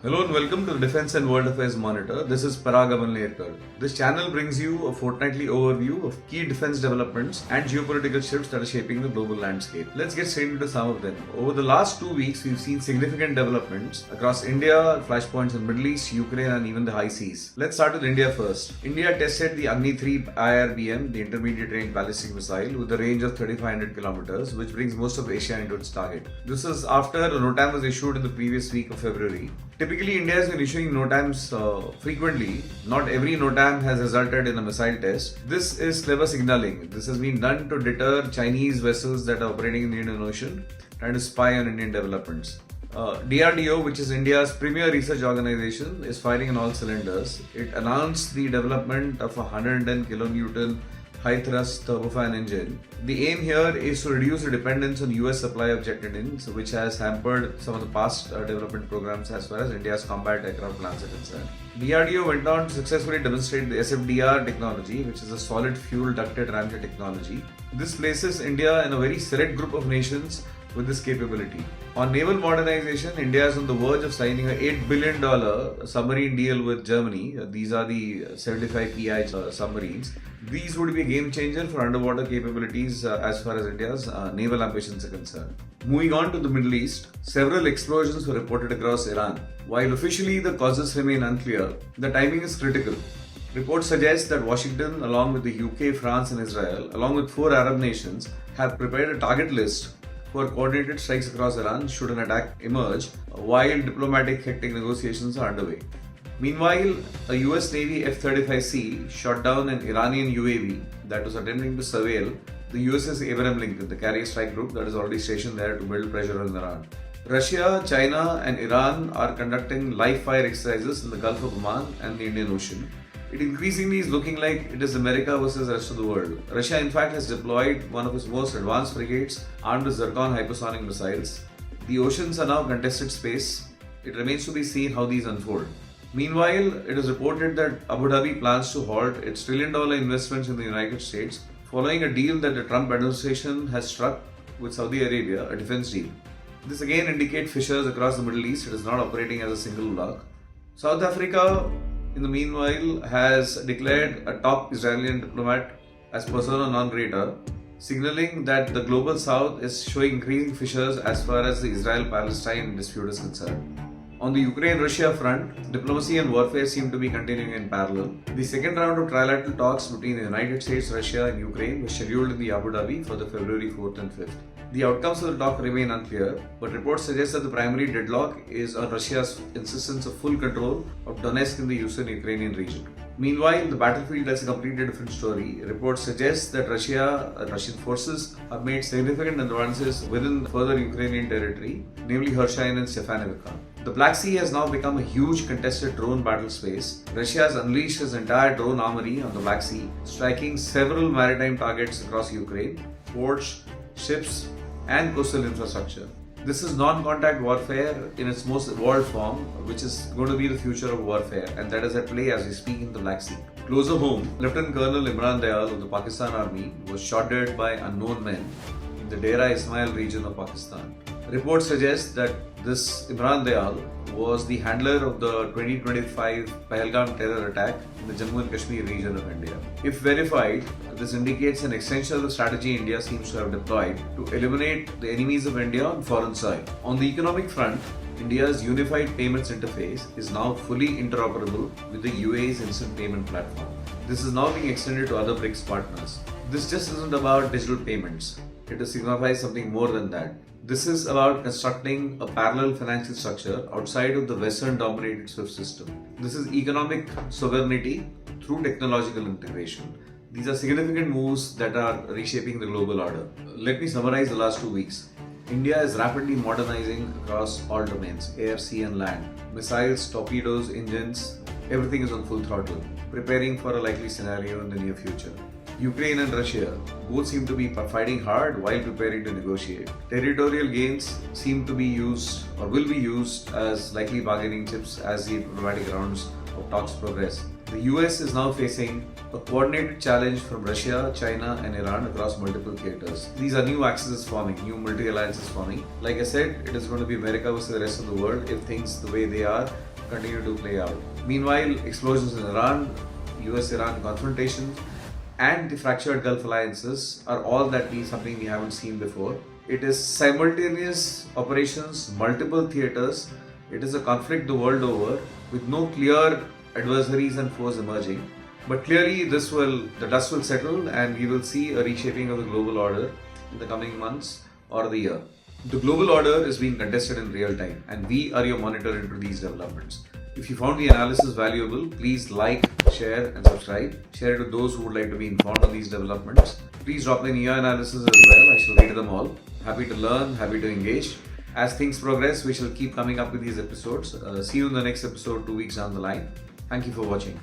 Hello and welcome to the Defense and World Affairs Monitor. This is Parag Amalnerkar. This channel brings you a fortnightly overview of key defense developments and geopolitical shifts that are shaping the global landscape. Let's get straight into some of them. Over the last 2 weeks, we've seen significant developments across India, flashpoints in the Middle East, Ukraine, and even the high seas. Let's start with India first. India tested the Agni-3 IRBM, the intermediate range ballistic missile, with a range of 3,500 kilometers, which brings most of Asia into its target. This is after a NOTAM was issued in the previous week of February. Typically, India has been issuing NOTAMs frequently. Not every NOTAM has resulted in a missile test. This is clever signaling. This has been done to deter Chinese vessels that are operating in the Indian Ocean, trying to spy on Indian developments. DRDO, which is India's premier research organization, is firing on all cylinders. It announced the development of a 110 kilonewton high-thrust turbofan engine. The aim here is to reduce the dependence on US supply of jet engines, which has hampered some of the past development programs as far as India's combat aircraft plans are concerned. DRDO went on to successfully demonstrate the SFDR technology, which is a solid fuel ducted ramjet technology. This places India in a very select group of nations with this capability. On naval modernization, India is on the verge of signing an $8 billion submarine deal with Germany. These are the 75 PI submarines. These would be a game changer for underwater capabilities as far as India's naval ambitions are concerned. Moving on to the Middle East, several explosions were reported across Iran. While officially the causes remain unclear, the timing is critical. Reports suggest that Washington, along with the UK, France and Israel, along with 4 Arab nations, have prepared a target list for coordinated strikes across Iran should an attack emerge, while diplomatic hectic negotiations are underway. Meanwhile, a US Navy F-35C shot down an Iranian UAV that was attempting to surveil the USS Abraham Lincoln, the carrier strike group that is already stationed there to build pressure on Iran. Russia, China and Iran are conducting live fire exercises in the Gulf of Oman and the Indian Ocean. It increasingly is looking like it is America versus the rest of the world. Russia in fact has deployed one of its most advanced frigates armed with Zircon hypersonic missiles. The oceans are now contested space. It remains to be seen how these unfold. Meanwhile, it is reported that Abu Dhabi plans to halt its trillion-dollar investments in the United States following a deal that the Trump administration has struck with Saudi Arabia, a defense deal. This again indicates fissures across the Middle East. It is not operating as a single bloc. South Africa, in the meanwhile, has declared a top Israeli diplomat as persona non grata, signaling that the global south is showing increasing fissures as far as the Israel-Palestine dispute is concerned. On the Ukraine-Russia front, diplomacy and warfare seem to be continuing in parallel. The second round of trilateral talks between the United States, Russia and Ukraine was scheduled in the Abu Dhabi for the February 4th and 5th. The outcomes of the talk remain unclear, but reports suggest that the primary deadlock is on Russia's insistence of full control of Donetsk in the eastern Ukrainian region. Meanwhile, the battlefield has a completely different story. Reports suggest that Russian forces have made significant advances within further Ukrainian territory, namely Kherson and Stepanivka. The Black Sea has now become a huge contested drone battle space. Russia has unleashed its entire drone armory on the Black Sea, striking several maritime targets across Ukraine, ports, ships, and coastal infrastructure. This is non-contact warfare in its most evolved form, which is going to be the future of warfare, and that is at play as we speak in the Black Sea. Closer home, Lieutenant Colonel Imran Dayal of the Pakistan Army was shot dead by unknown men in the Dera Ismail region of Pakistan. Reports suggest that this Imran Dayal was the handler of the 2025 Pahalgam terror attack in the Jammu and Kashmir region of India. If verified, this indicates an extension of the strategy India seems to have deployed to eliminate the enemies of India on foreign soil. On the economic front, India's unified payments interface is now fully interoperable with the UAE's instant payment platform. This is now being extended to other BRICS partners. This just isn't about digital payments. It signifies something more than that. This is about constructing a parallel financial structure outside of the Western-dominated SWIFT system. This is economic sovereignty through technological integration. These are significant moves that are reshaping the global order. Let me summarize the last 2 weeks. India is rapidly modernizing across all domains, air, sea and land. Missiles, torpedoes, engines, everything is on full throttle, preparing for a likely scenario in the near future. Ukraine and Russia both seem to be fighting hard while preparing to negotiate. Territorial gains seem to be used or will be used as likely bargaining chips as the diplomatic rounds of talks progress. The US is now facing a coordinated challenge from Russia, China and Iran across multiple theaters. These are new axes forming, new multi-alliances forming. Like I said, it is going to be America versus the rest of the world if things the way they are continue to play out. Meanwhile, explosions in Iran, US-Iran confrontation, and the fractured Gulf alliances are all something we haven't seen before. It is simultaneous operations, multiple theaters. It is a conflict the world over with no clear adversaries and foes emerging. But clearly the dust will settle and we will see a reshaping of the global order in the coming months or the year. The global order is being contested in real time and we are your monitor into these developments. If you found the analysis valuable, please like, share and subscribe. Share it with those who would like to be informed on these developments. Please drop in your analysis as well. I shall read them all. Happy to learn, happy to engage. As things progress, we shall keep coming up with these episodes. See you in the next episode 2 weeks down the line. Thank you for watching.